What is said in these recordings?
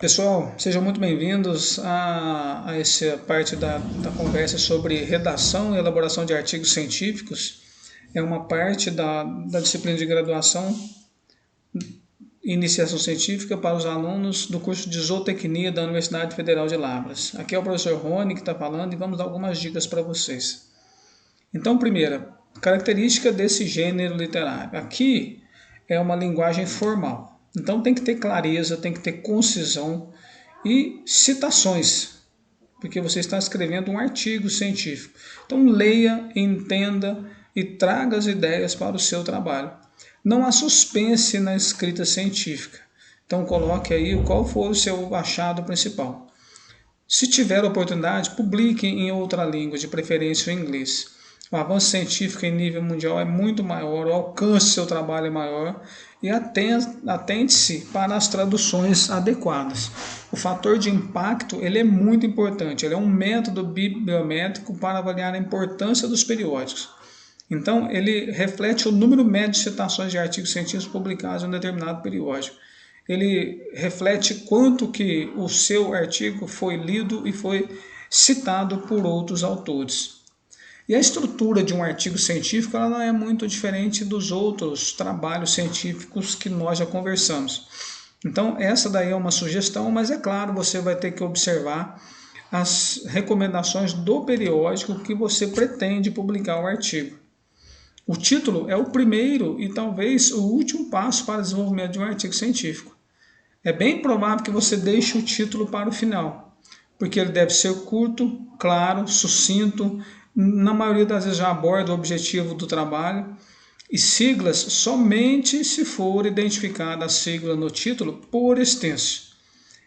Pessoal, sejam muito bem-vindos a essa parte da conversa sobre redação e elaboração de artigos científicos. É uma parte da disciplina de graduação e iniciação científica para os alunos do curso de Zootecnia da Universidade Federal de Lavras. Aqui é o professor Rony que está falando e vamos dar algumas dicas para vocês. Então, primeira, característica desse gênero literário. Aqui é uma linguagem formal. Então tem que ter clareza, tem que ter concisão e citações, porque você está escrevendo um artigo científico. Então leia, entenda e traga as ideias para o seu trabalho. Não há suspense na escrita científica. Então coloque aí qual for o seu achado principal. Se tiver oportunidade, publique em outra língua, de preferência em inglês. O avanço científico em nível mundial é muito maior, o alcance do seu trabalho é maior e atente-se para as traduções adequadas. O fator de impacto ele é muito importante, ele é um método bibliométrico para avaliar a importância dos periódicos. Então, ele reflete o número médio de citações de artigos científicos publicados em um determinado periódico. Ele reflete quanto que o seu artigo foi lido e foi citado por outros autores. E a estrutura de um artigo científico ela não é muito diferente dos outros trabalhos científicos que nós já conversamos. Então, essa daí é uma sugestão, mas é claro, você vai ter que observar as recomendações do periódico que você pretende publicar o artigo. O título é o primeiro e talvez o último passo para o desenvolvimento de um artigo científico. É bem provável que você deixe o título para o final, porque ele deve ser curto, claro, sucinto, na maioria das vezes já aborda o objetivo do trabalho, e siglas somente se for identificada a sigla no título por extenso.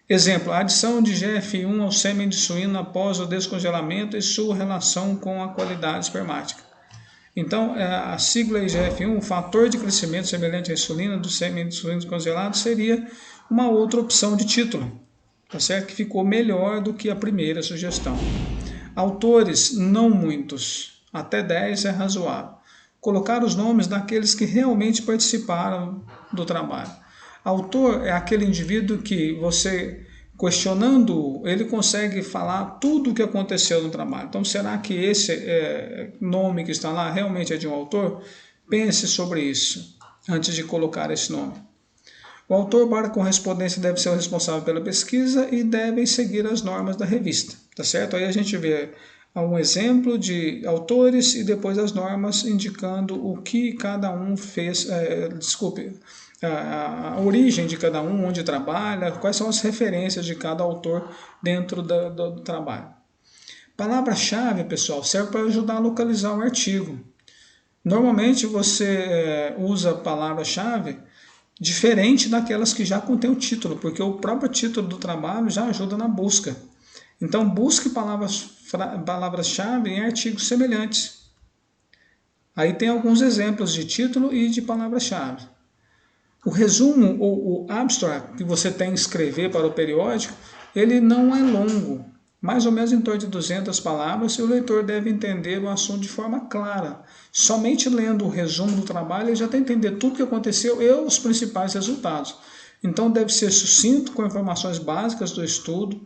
Exemplo, a adição de GF1 ao sêmen de suíno após o descongelamento e sua relação com a qualidade espermática. Então, a sigla IGF-1, o fator de crescimento semelhante à insulina do sêmen de suíno congelado, seria uma outra opção de título, tá certo? Que ficou melhor do que a primeira sugestão. Autores, não muitos, até 10 é razoável. Colocar os nomes daqueles que realmente participaram do trabalho. Autor é aquele indivíduo que você, questionando, ele consegue falar tudo o que aconteceu no trabalho. Então, será que esse nome que está lá realmente é de um autor? Pense sobre isso antes de colocar esse nome. O autor para correspondência deve ser o responsável pela pesquisa e deve seguir as normas da revista, tá certo? Aí a gente vê um exemplo de autores e depois as normas indicando o que cada um fez, a origem de cada um, onde trabalha, quais são as referências de cada autor dentro do trabalho. Palavra-chave, pessoal, serve para ajudar a localizar o artigo. Normalmente você usa palavra-chave diferente daquelas que já contém o título, porque o próprio título do trabalho já ajuda na busca. Então, busque palavras-chave em artigos semelhantes. Aí tem alguns exemplos de título e de palavra-chave. O resumo ou o abstract que você tem que escrever para o periódico, ele não é longo, mais ou menos em torno de 200 palavras, e o leitor deve entender o assunto de forma clara. Somente lendo o resumo do trabalho, ele já tem que entender tudo o que aconteceu e os principais resultados. Então, deve ser sucinto, com informações básicas do estudo,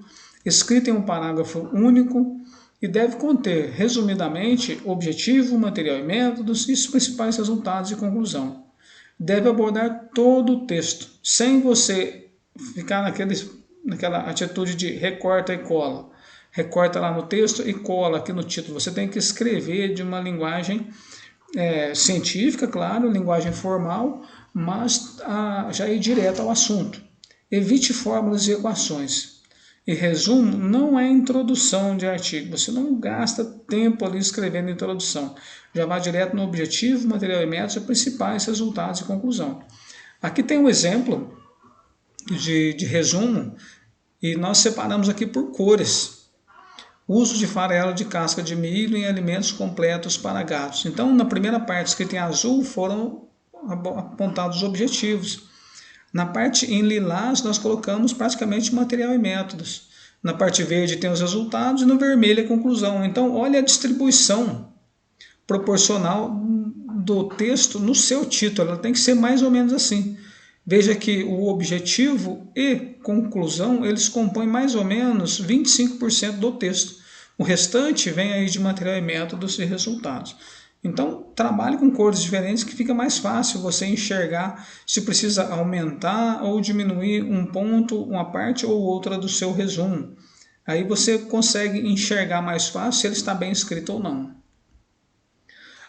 escrito em um parágrafo único, e deve conter, resumidamente, objetivo, material e métodos e os principais resultados e conclusão. Deve abordar todo o texto, sem você ficar naquela atitude de recorta e cola. Recorta lá no texto e cola aqui no título. Você tem que escrever de uma linguagem científica, claro, linguagem formal, mas já ir direto ao assunto. Evite fórmulas e equações. E resumo não é introdução de artigo. Você não gasta tempo ali escrevendo introdução. Já vai direto no objetivo, material e métodos, principais resultados e conclusão. Aqui tem um exemplo de resumo e nós separamos aqui por cores. Uso de farelo de casca de milho em alimentos completos para gatos. Então, na primeira parte, escrita em azul, foram apontados os objetivos. Na parte em lilás, nós colocamos praticamente material e métodos. Na parte verde tem os resultados e no vermelho a conclusão. Então, olha a distribuição proporcional do texto no seu título. Ela tem que ser mais ou menos assim. Veja que o objetivo e conclusão, eles compõem mais ou menos 25% do texto. O restante vem aí de material e métodos e resultados. Então, trabalhe com cores diferentes que fica mais fácil você enxergar se precisa aumentar ou diminuir um ponto, uma parte ou outra do seu resumo. Aí você consegue enxergar mais fácil se ele está bem escrito ou não.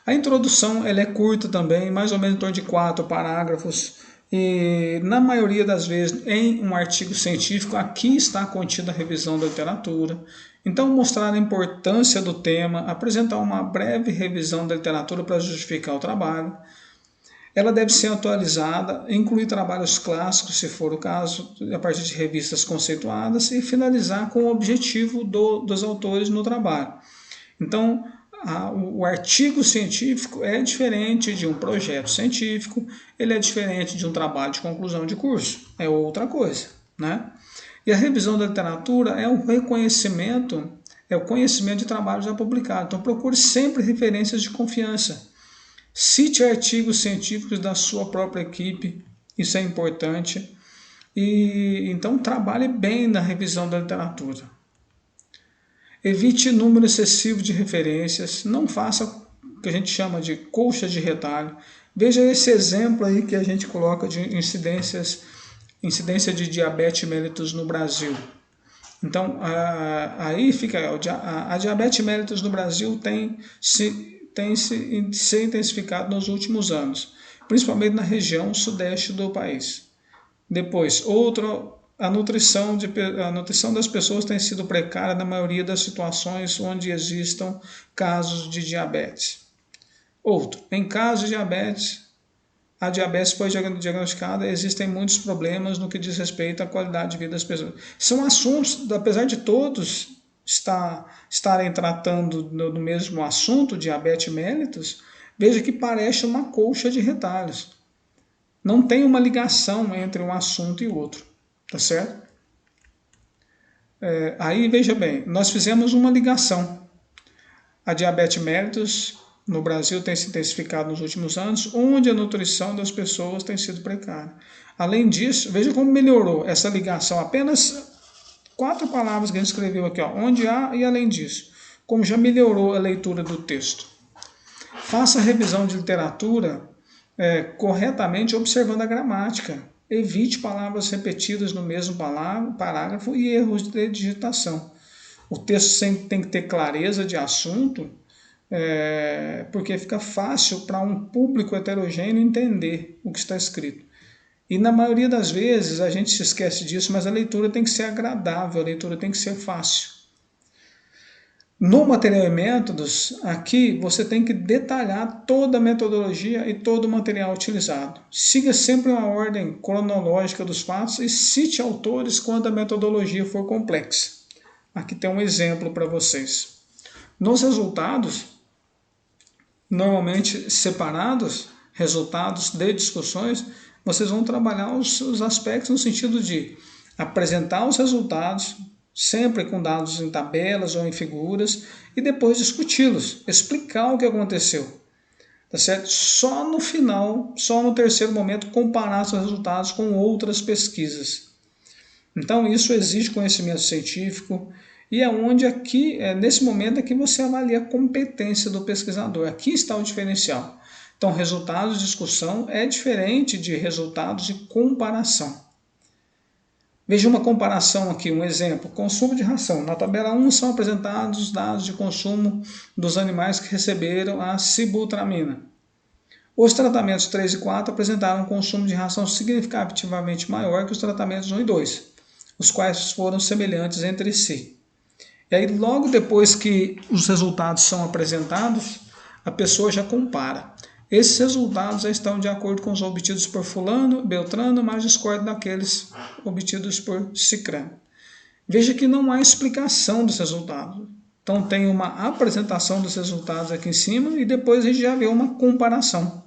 A introdução ela é curta também, mais ou menos em torno de 4 parágrafos. E na maioria das vezes em um artigo científico, aqui está contida a revisão da literatura. Então, mostrar a importância do tema, apresentar uma breve revisão da literatura para justificar o trabalho. Ela deve ser atualizada, incluir trabalhos clássicos, se for o caso, a partir de revistas conceituadas, e finalizar com o objetivo dos autores no trabalho. Então, o artigo científico é diferente de um projeto científico, ele é diferente de um trabalho de conclusão de curso, é outra coisa, né? E a revisão da literatura é o reconhecimento, é o conhecimento de trabalhos já publicados. Então procure sempre referências de confiança. Cite artigos científicos da sua própria equipe, isso é importante. E então trabalhe bem na revisão da literatura. Evite número excessivo de referências, não faça o que a gente chama de colcha de retalho. Veja esse exemplo aí que a gente coloca de incidência de diabetes mellitus no Brasil. Então, aí fica, a diabetes mellitus no Brasil tem se intensificado nos últimos anos, principalmente na região sudeste do país. Depois, a nutrição das pessoas tem sido precária na maioria das situações onde existam casos de diabetes. Outro, em caso de diabetes, a diabetes foi diagnosticada, existem muitos problemas no que diz respeito à qualidade de vida das pessoas. São assuntos, apesar de todos estarem tratando do mesmo assunto, diabetes mellitus, veja que parece uma colcha de retalhos. Não tem uma ligação entre um assunto e outro, tá certo? Aí veja bem, nós fizemos uma ligação. A diabetes mellitus no Brasil tem se intensificado nos últimos anos, onde a nutrição das pessoas tem sido precária. Além disso, veja como melhorou essa ligação. Apenas 4 palavras que a gente escreveu aqui, ó, onde há e além disso. Como já melhorou a leitura do texto. Faça a revisão de literatura corretamente observando a gramática. Evite palavras repetidas no mesmo parágrafo e erros de digitação. O texto sempre tem que ter clareza de assunto, porque fica fácil para um público heterogêneo entender o que está escrito. E na maioria das vezes a gente se esquece disso, mas a leitura tem que ser agradável, a leitura tem que ser fácil. No material e métodos, aqui você tem que detalhar toda a metodologia e todo o material utilizado. Siga sempre uma ordem cronológica dos fatos e cite autores quando a metodologia for complexa. Aqui tem um exemplo para vocês. Nos resultados, normalmente separados, resultados de discussões, vocês vão trabalhar os aspectos no sentido de apresentar os resultados, sempre com dados em tabelas ou em figuras, e depois discuti-los, explicar o que aconteceu. Tá certo? Só no final, só no terceiro momento, comparar os resultados com outras pesquisas. Então isso exige conhecimento científico, e é onde aqui, nesse momento, é que você avalia a competência do pesquisador. Aqui está o diferencial. Então, resultados de discussão é diferente de resultados de comparação. Veja uma comparação aqui, um exemplo. Consumo de ração. Na tabela 1 são apresentados os dados de consumo dos animais que receberam a sibutramina. Os tratamentos 3 e 4 apresentaram um consumo de ração significativamente maior que os tratamentos 1 e 2, os quais foram semelhantes entre si. E aí, logo depois que os resultados são apresentados, a pessoa já compara. Esses resultados já estão de acordo com os obtidos por fulano, beltrano, mas discordam daqueles obtidos por cicrano. Veja que não há explicação dos resultados. Então tem uma apresentação dos resultados aqui em cima e depois a gente já vê uma comparação.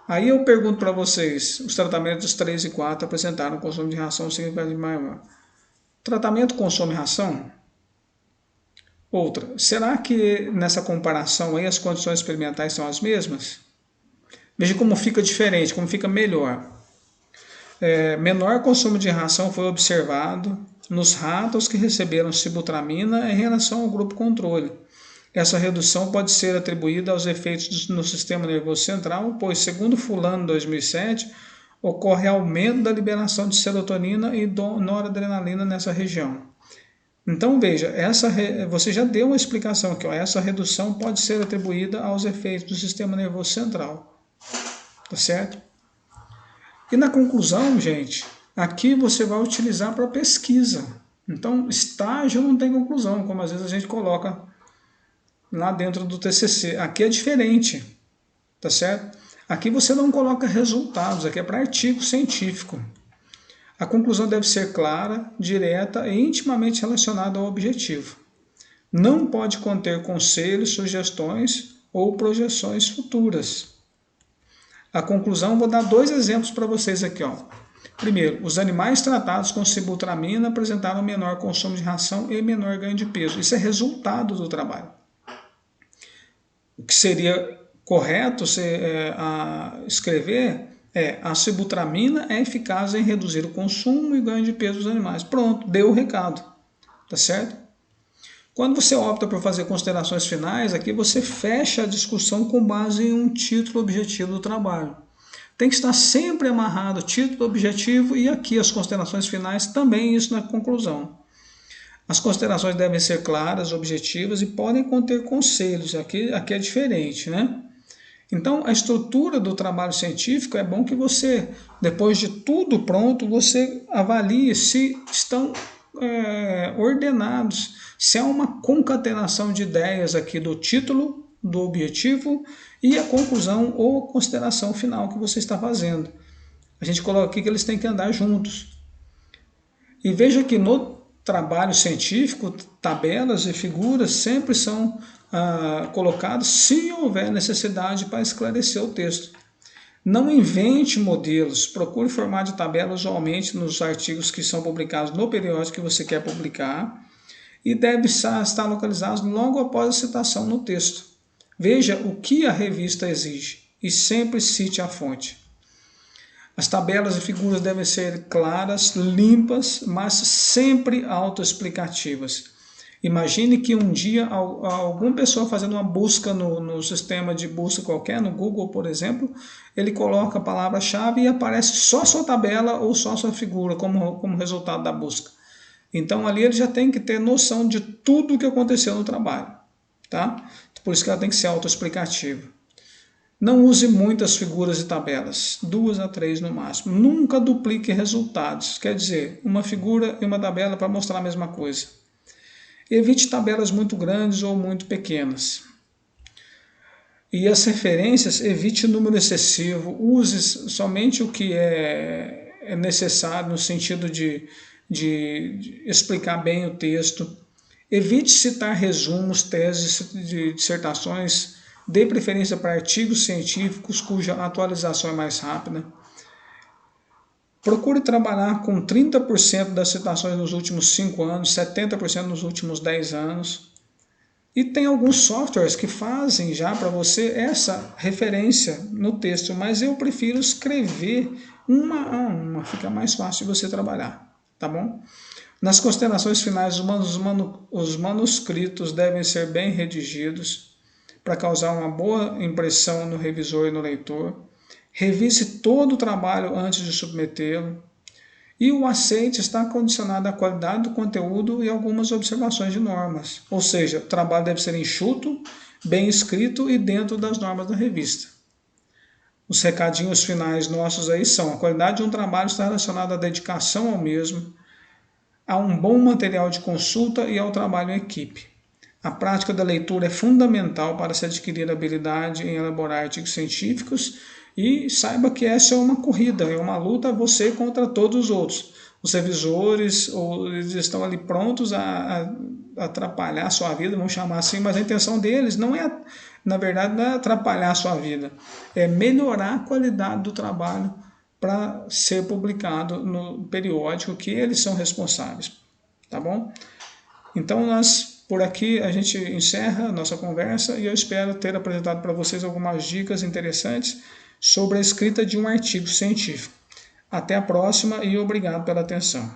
Aí eu pergunto para vocês, os tratamentos 3 e 4 apresentaram consumo de ração significativamente maior. Tratamento consome ração? Outra, será que nessa comparação aí as condições experimentais são as mesmas? Veja como fica diferente, como fica melhor. Menor consumo de ração foi observado nos ratos que receberam sibutramina em relação ao grupo controle. Essa redução pode ser atribuída aos efeitos no sistema nervoso central, pois, segundo Fulano, 2007, ocorre aumento da liberação de serotonina e noradrenalina nessa região. Então, veja, você já deu uma explicação aqui, ó, essa redução pode ser atribuída aos efeitos do sistema nervoso central. Tá certo? E na conclusão, gente, aqui você vai utilizar para pesquisa. Então, estágio não tem conclusão, como às vezes a gente coloca lá dentro do TCC. Aqui é diferente, tá certo? Aqui você não coloca resultados, aqui é para artigo científico. A conclusão deve ser clara, direta e intimamente relacionada ao objetivo. Não pode conter conselhos, sugestões ou projeções futuras. A conclusão, vou dar 2 exemplos para vocês aqui. Ó. Primeiro, os animais tratados com sibutramina apresentaram menor consumo de ração e menor ganho de peso. Isso é resultado do trabalho. O que seria correto escrever a sibutramina é eficaz em reduzir o consumo e ganho de peso dos animais. Pronto, deu o recado. Tá certo? Quando você opta por fazer considerações finais, aqui você fecha a discussão com base em um título objetivo do trabalho. Tem que estar sempre amarrado título objetivo e aqui as considerações finais também, isso na conclusão. As considerações devem ser claras, objetivas e podem conter conselhos. Aqui é diferente, né? Então, a estrutura do trabalho científico é bom que você, depois de tudo pronto, você avalie se estão ordenados, se há uma concatenação de ideias aqui do título, do objetivo e a conclusão ou a consideração final que você está fazendo. A gente coloca aqui que eles têm que andar juntos. E veja que no trabalho científico, tabelas e figuras sempre são colocadas se houver necessidade para esclarecer o texto. Não invente modelos, procure formar de tabela usualmente nos artigos que são publicados no periódico que você quer publicar e deve estar localizados logo após a citação no texto. Veja o que a revista exige e sempre cite a fonte. As tabelas e figuras devem ser claras, limpas, mas sempre autoexplicativas. Imagine que um dia alguma pessoa fazendo uma busca no sistema de busca qualquer, no Google, por exemplo, ele coloca a palavra-chave e aparece só a sua tabela ou só a sua figura como resultado da busca. Então ali ele já tem que ter noção de tudo o que aconteceu no trabalho. Tá? Por isso que ela tem que ser autoexplicativa. Não use muitas figuras e tabelas, 2 a 3 no máximo. Nunca duplique resultados, quer dizer, uma figura e uma tabela para mostrar a mesma coisa. Evite tabelas muito grandes ou muito pequenas. E as referências, evite número excessivo, use somente o que é necessário no sentido de explicar bem o texto. Evite citar resumos, teses de dissertações, dê preferência para artigos científicos cuja atualização é mais rápida. Procure trabalhar com 30% das citações nos últimos 5 anos, 70% nos últimos 10 anos. E tem alguns softwares que fazem já para você essa referência no texto, mas eu prefiro escrever uma a uma, fica mais fácil de você trabalhar, tá bom? Nas considerações finais, os manuscritos devem ser bem redigidos para causar uma boa impressão no revisor e no leitor. Revise todo o trabalho antes de submetê-lo. E o aceite está condicionado à qualidade do conteúdo e algumas observações de normas. Ou seja, o trabalho deve ser enxuto, bem escrito e dentro das normas da revista. Os recadinhos finais nossos aí são: a qualidade de um trabalho está relacionada à dedicação ao mesmo, a um bom material de consulta e ao trabalho em equipe. A prática da leitura é fundamental para se adquirir habilidade em elaborar artigos científicos e saiba que essa é uma corrida, é uma luta você contra todos os outros. Os revisores eles estão ali prontos a atrapalhar a sua vida, vamos chamar assim, mas a intenção deles não é, na verdade, não é atrapalhar a sua vida, é melhorar a qualidade do trabalho para ser publicado no periódico que eles são responsáveis, tá bom? Então por aqui a gente encerra a nossa conversa e eu espero ter apresentado para vocês algumas dicas interessantes sobre a escrita de um artigo científico. Até a próxima e obrigado pela atenção.